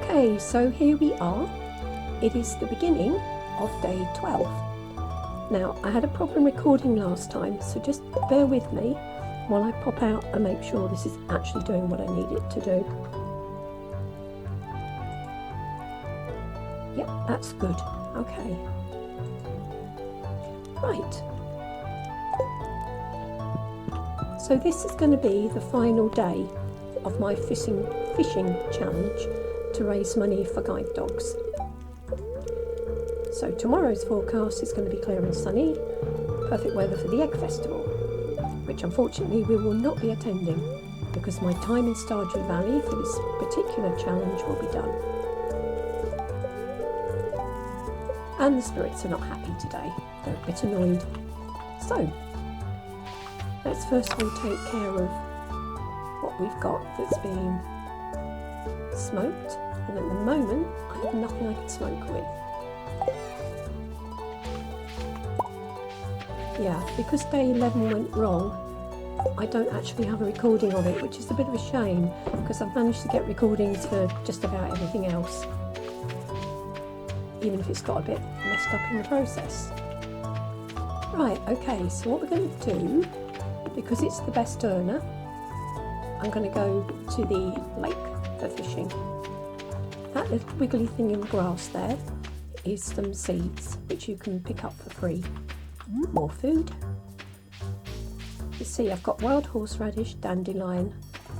Okay, so here we are. It is the beginning of day 12. Now, I had a problem recording last time, so just bear with me while I pop out and make sure this is actually doing what I need it to do. Yep, that's good. Okay. Right. So this is going to be the final day of my fishing challenge to raise money for guide dogs. So tomorrow's forecast is going to be clear and sunny, perfect weather for the egg festival, which unfortunately we will not be attending because my time in Stardew Valley for this particular challenge will be done. And the spirits are not happy today, they're a bit annoyed. So, let's first of all take care of what we've got that's being smoked, and at the moment I have nothing I can smoke with. Yeah, because day 11 went wrong, I don't actually have a recording of it, which is a bit of a shame because I've managed to get recordings for just about everything else, even if it's got a bit messed up in the process. Right, okay, so what we're going to do, because it's the best earner, I'm going to go to the lake for fishing. That little wiggly thing in the grass there is some seeds which you can pick up for free. More food. You see, I've got wild horseradish, dandelion,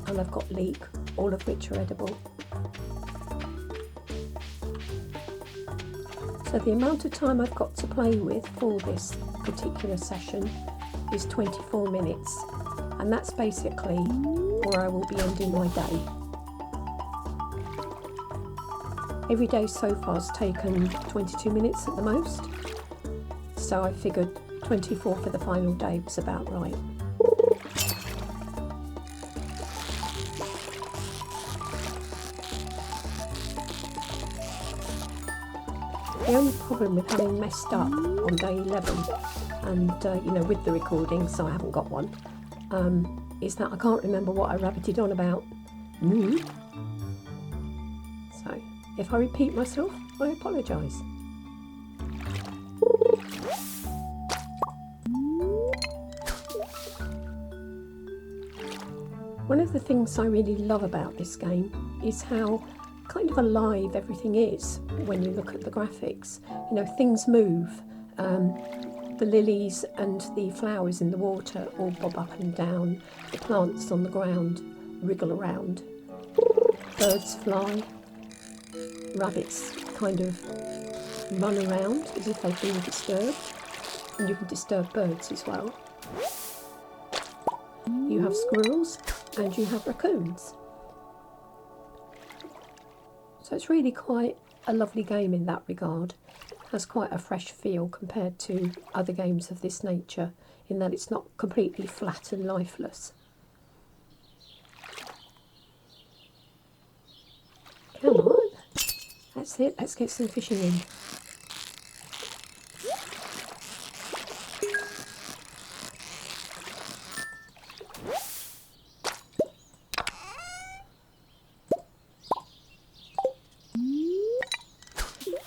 and I've got leek, all of which are edible. So the amount of time I've got to play with for this particular session is 24 minutes, and that's basically where I will be ending my day. Every day so far has taken 22 minutes at the most, so I figured 24 for the final day was about right. The only problem with having messed up on day 11 and with the recording, so I haven't got one, is that I can't remember what I rabbited on about. So if I repeat myself, I apologise. One of the things I really love about this game is how kind of alive everything is when you look at the graphics. You know, things move. The lilies and the flowers in the water all bob up and down. The plants on the ground wriggle around. Birds fly. Rabbits kind of run around as if they've been disturbed. And you can disturb birds as well. You have squirrels and you have raccoons. So it's really quite a lovely game in that regard. It has quite a fresh feel compared to other games of this nature, in that it's not completely flat and lifeless. Come on, that's it, let's get some fishing in.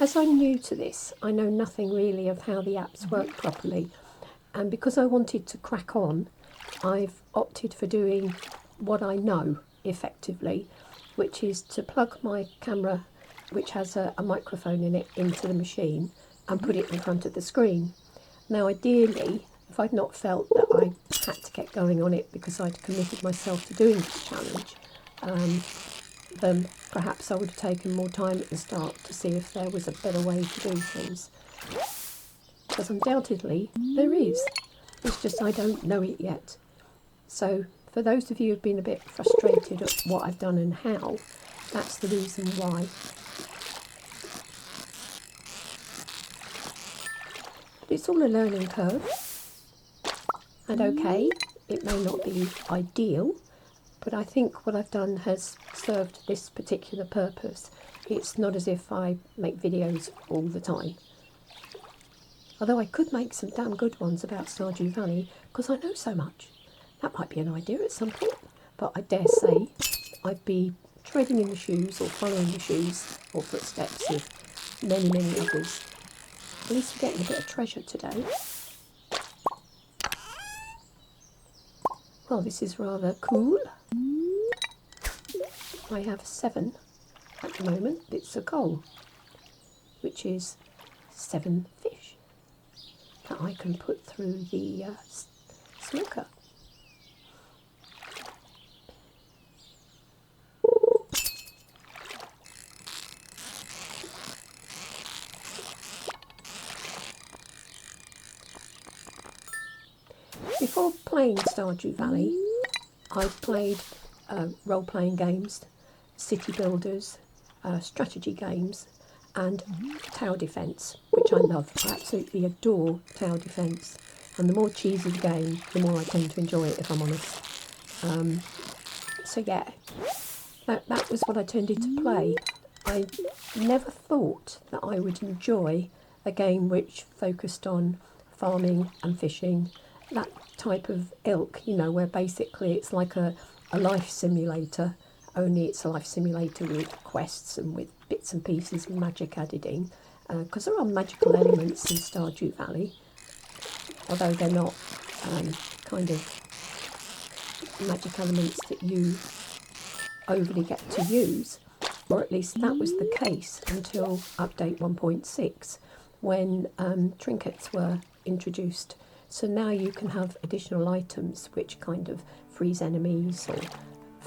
As I'm new to this, I know nothing really of how the apps work properly, and because I wanted to crack on, I've opted for doing what I know effectively, which is to plug my camera, which has a microphone in it, into the machine and put it in front of the screen. Now ideally, if I'd not felt that I had to get going on it because I'd committed myself to doing this challenge, then perhaps I would have taken more time at the start to see if there was a better way to do things. Because undoubtedly there is. It's just I don't know it yet. So for those of you who've been a bit frustrated at what I've done and how, that's the reason why. But it's all a learning curve. And okay, it may not be ideal, but I think what I've done has served this particular purpose. It's not as if I make videos all the time. Although I could make some damn good ones about Stardew Valley, because I know so much. That might be an idea at some point, but I dare say I'd be treading in the shoes or following the shoes or footsteps of many, many others. At least we're getting a bit of treasure today. Well, this is rather cool. I have 7 at the moment bits of coal, which is 7 fish that I can put through the smoker. Before playing Stardew Valley, I played role-playing games, city builders, strategy games, and tower defence, which I love. I absolutely adore tower defence, and the more cheesy the game, the more I tend to enjoy it, if I'm honest. So yeah, that was what I tended to play. I never thought that I would enjoy a game which focused on farming and fishing, that type of ilk, you know, where basically it's like a life simulator, only it's a life simulator with quests and with bits and pieces and magic added in, because there are magical elements in Stardew Valley, although they're not kind of magic elements that you overly get to use, or at least that was the case until update 1.6, when trinkets were introduced. So now you can have additional items which kind of freeze enemies or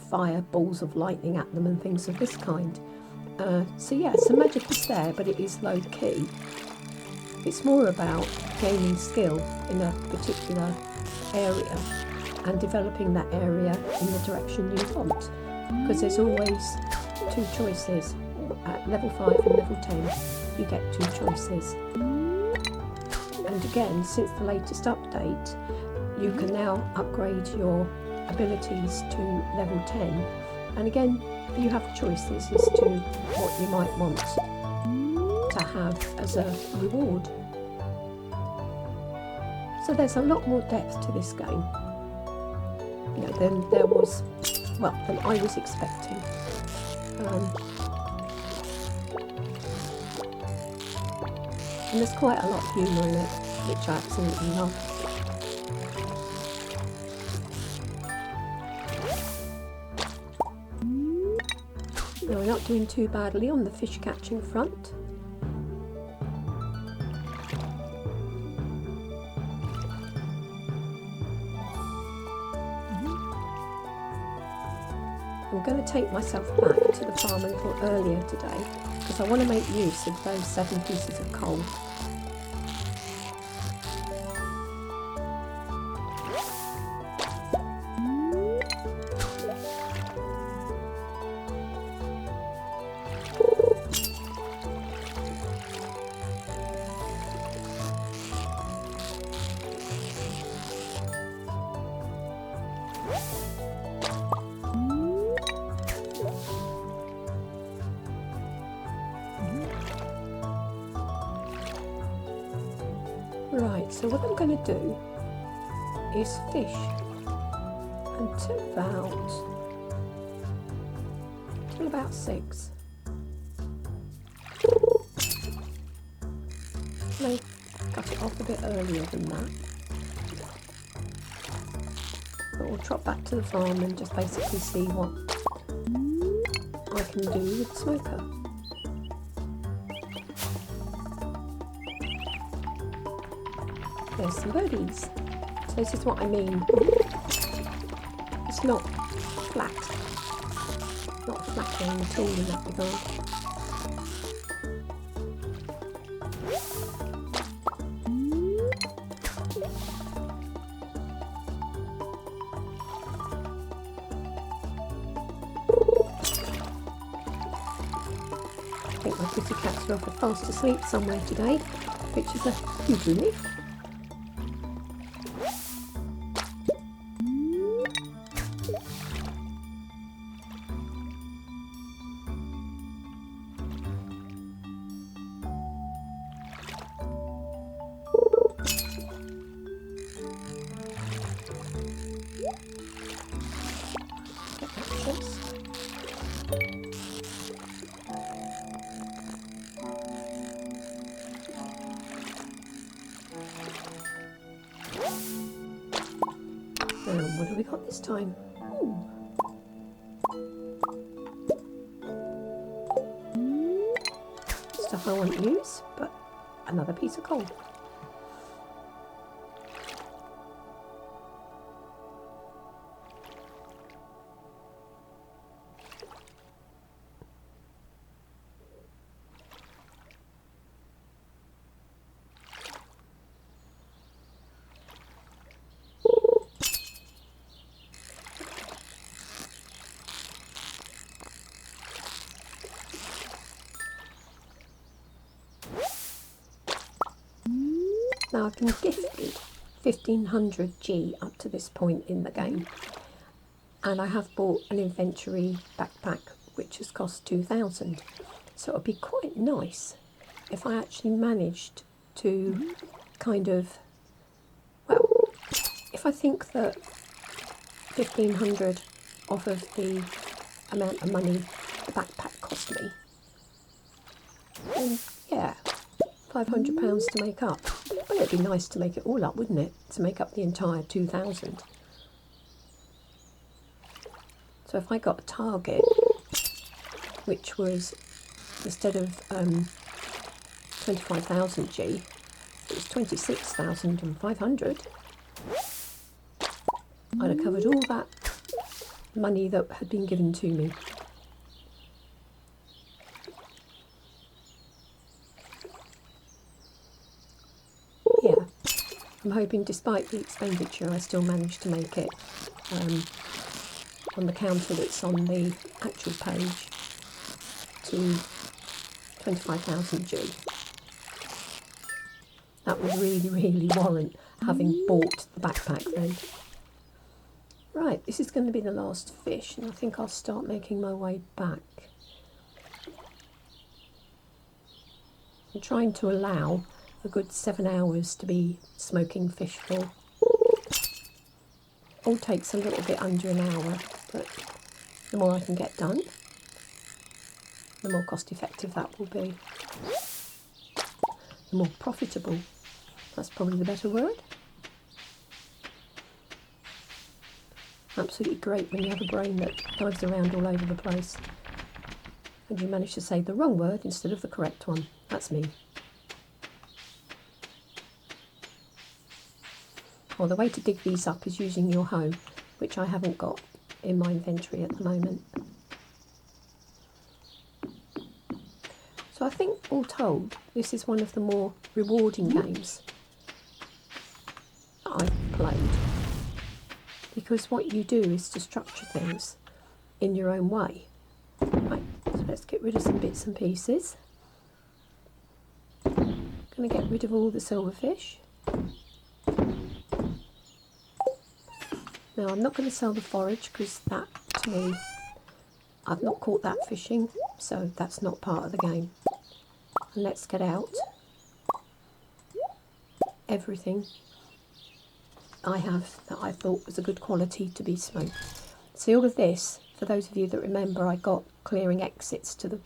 fire balls of lightning at them and things of this kind. So yeah, some magic is there, but it is low key. It's more about gaining skill in a particular area and developing that area in the direction you want, because there's always 2 choices. At level 5 and level 10 you get 2 choices. And again, since the latest update, you can now upgrade your abilities to level 10, and again you have choices as to what you might want to have as a reward. So there's a lot more depth to this game, you know, than there was, well, than I was expecting. And there's quite a lot of humour in it, which I absolutely love. Now, we're not doing too badly on the fish catching front. I'm going to take myself back to the farm a little earlier today, because I want to make use of those 7 pieces of coal. Right, so what I'm going to do is fish until about 6. May cut it off a bit earlier than that, but we'll trot back to the farm and just basically see what I can do with the smoker. There's some birdies. So this is what I mean. It's not flat. Not a flat game at all in that regard. I think my kitty cats are off fast asleep somewhere today, which is a huge relief. Get that chest. What have we got this time? Ooh. Stuff I won't use, but another piece of coal. Now I've been gifted 1500 G up to this point in the game, and I have bought an inventory backpack which has cost 2000, so it would be quite nice if I actually managed to kind of, well, if I think that 1500 off of the amount of money the backpack cost me, then yeah, £500 to make up. Well, it'd be nice to make it all up, wouldn't it? To make up the entire 2000. So if I got a target, which was, instead of 25,000 G, it was 26,500, I'd have covered all that money that had been given to me. Yeah, I'm hoping despite the expenditure I still managed to make it on the counter that's on the actual page to 25,000 G. That would really warrant having bought the backpack then. Right, this is going to be the last fish, and I think I'll start making my way back. I'm trying to allow a good 7 hours to be smoking fish for. All takes a little bit under an hour, but the more I can get done, the more cost effective that will be. The more profitable, that's probably the better word. Absolutely great when you have a brain that dives around all over the place and you manage to say the wrong word instead of the correct one. That's me. Well, the way to dig these up is using your hoe, which I haven't got in my inventory at the moment. So I think, all told, this is one of the more rewarding games that I've played, because what you do is to structure things in your own way. Right, so let's get rid of some bits and pieces. Going to get rid of all the silverfish. Now, I'm not going to sell the forage because that, to me, I've not caught that fishing, so that's not part of the game. And let's get out everything I have that I thought was a good quality to be smoked. See, all of this, for those of you that remember, I got clearing exits to the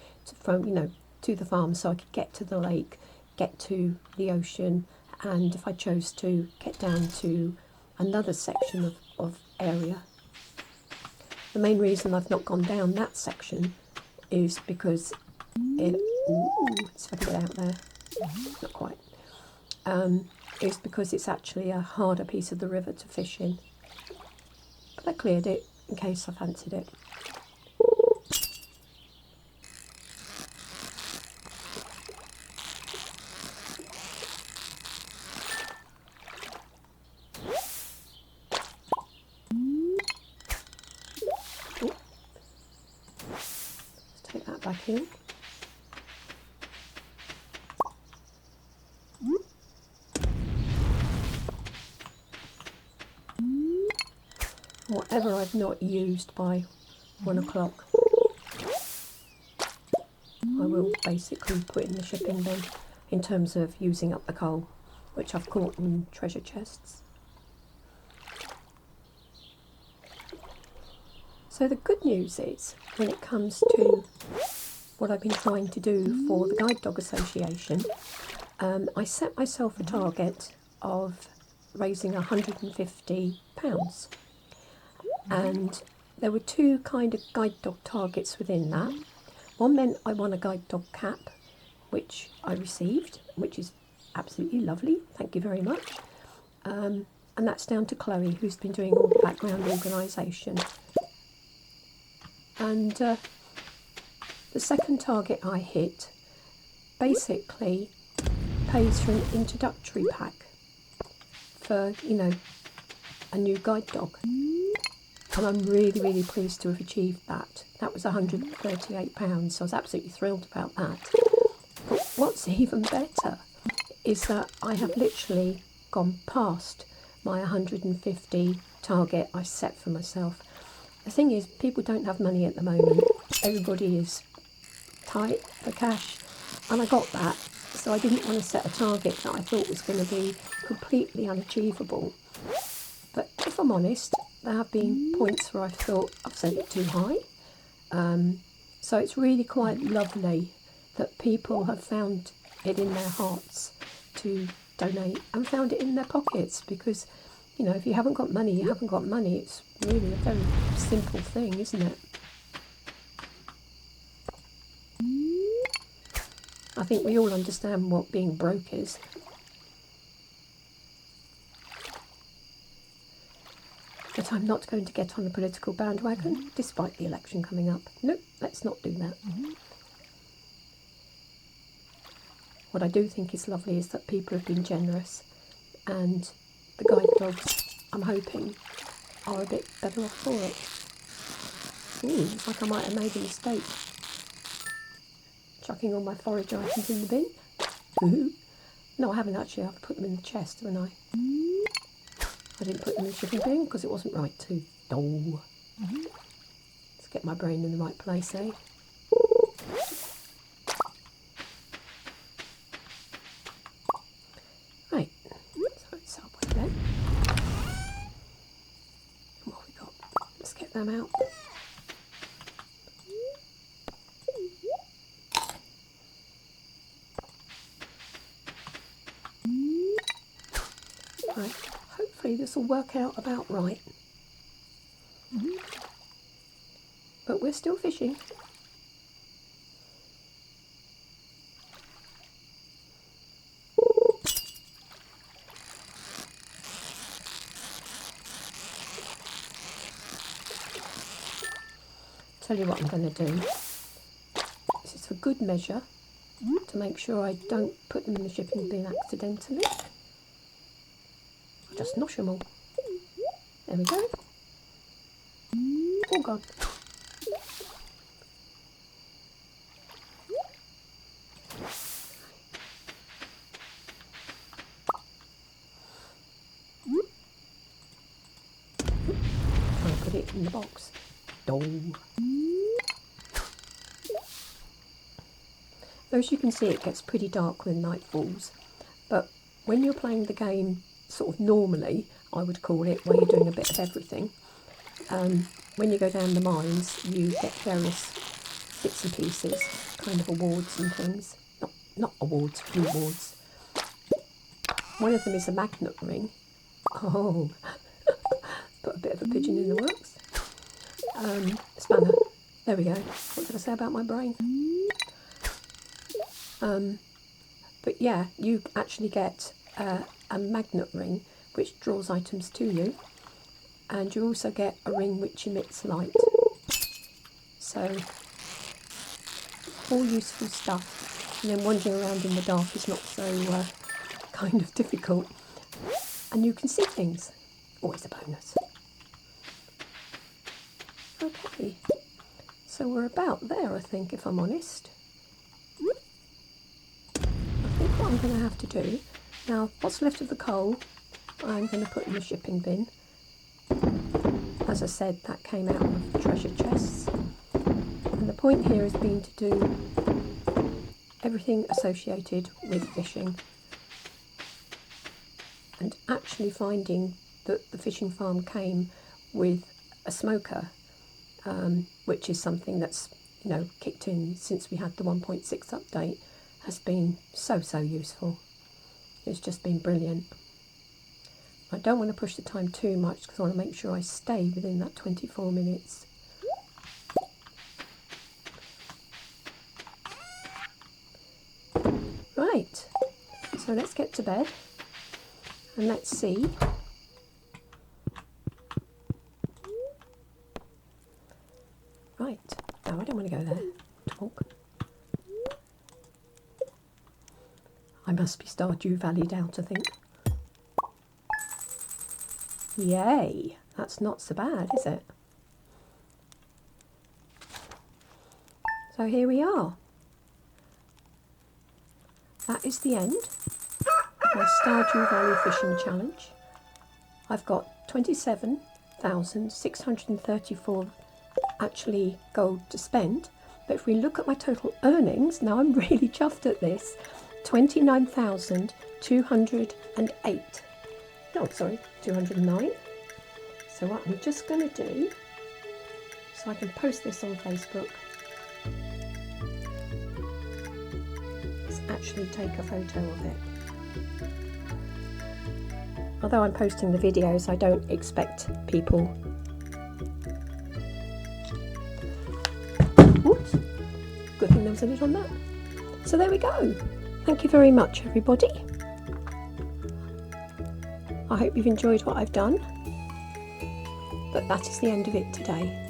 farm, so I could get to the lake, get to the ocean, and if I chose to, get down to another section of area. The main reason I've not gone down that section is because let's get out there. Not quite. Is because it's actually a harder piece of the river to fish in. But I cleared it in case I fancied it. Let's take that back in. Whatever I've not used by 1 o'clock, I will basically put in the shipping bin in terms of using up the coal, which I've caught in treasure chests. So the good news is, when it comes to what I've been trying to do for the Guide Dog Association, I set myself a target of raising £150. And there were two kind of guide dog targets within that. One meant I won a guide dog cap, which I received, which is absolutely lovely, thank you very much. And that's down to Chloe, who's been doing all the background organisation. And the second target I hit basically pays for an introductory pack for, a new guide dog. And I'm really, really pleased to have achieved that. That was £138, so I was absolutely thrilled about that. But what's even better is that I have literally gone past my 150 target I set for myself. The thing is, people don't have money at the moment. Everybody is tight for cash, and I got that. So I didn't want to set a target that I thought was going to be completely unachievable. But if I'm honest, there have been points where I've thought I've set it too high. So it's really quite lovely that people have found it in their hearts to donate and found it in their pockets, because, if you haven't got money, you haven't got money. It's really a very simple thing, isn't it? I think we all understand what being broke is. But I'm not going to get on the political bandwagon, despite the election coming up. Nope, let's not do that. What I do think is lovely is that people have been generous, and the guide dogs, I'm hoping, are a bit better off for it. Looks like I might have made a mistake. Chucking all my forage items in the bin. Ooh. No, I haven't actually. I've put them in the chest, haven't I? I didn't put them in the shipping bin because it wasn't right to. Oh. Let's get my brain in the right place, eh? Right. So it's halfway there. What have we got? Let's get them out. Right. Hopefully this will work out about right. But we're still fishing. Tell you what I'm going to do. This is for good measure, to make sure I don't put them in the shipping bin accidentally. I'll just nosh them all. There we go. All gone. I'll put it in the box. As you can see, it gets pretty dark when night falls, but when you're playing the game sort of normally, I would call it, where you're doing a bit of everything, when you go down the mines you get various bits and pieces, kind of awards and things. Not awards, rewards. One of them is a magnet ring. Oh, put a bit of a pigeon in the works. Spanner. There we go. What did I say about my brain? But yeah, you actually get a magnet ring which draws items to you, and you also get a ring which emits light. So all useful stuff, and then wandering around in the dark is not so kind of difficult, and you can see things. Always a bonus. Okay, so we're about there, I think, if I'm honest. I think what I'm going to have to do now, what's left of the coal I'm going to put in the shipping bin. As I said, that came out of the treasure chests, and the point here has been to do everything associated with fishing, and actually finding that the fishing farm came with a smoker, which is something that's kicked in since we had the 1.6 update, has been so useful. It's just been brilliant. I don't want to push the time too much because I want to make sure I stay within that 24 minutes. Right, so let's get to bed and let's see. Right, no, I don't want to go there. Talk. I must be Stardew Valley'd out, I think. Yay, that's not so bad, is it? So here we are. That is the end of my Stardew Valley Fishing Challenge. I've got 27,634 actually gold to spend, but if we look at my total earnings, now I'm really chuffed at this, 29,208. No, sorry, 209. So what I'm just going to do, so I can post this on Facebook, is actually take a photo of it. Although I'm posting the videos, I don't expect people. Oops, good thing there was a lid on that. So there we go. Thank you very much, everybody. I hope you've enjoyed what I've done, but that is the end of it today.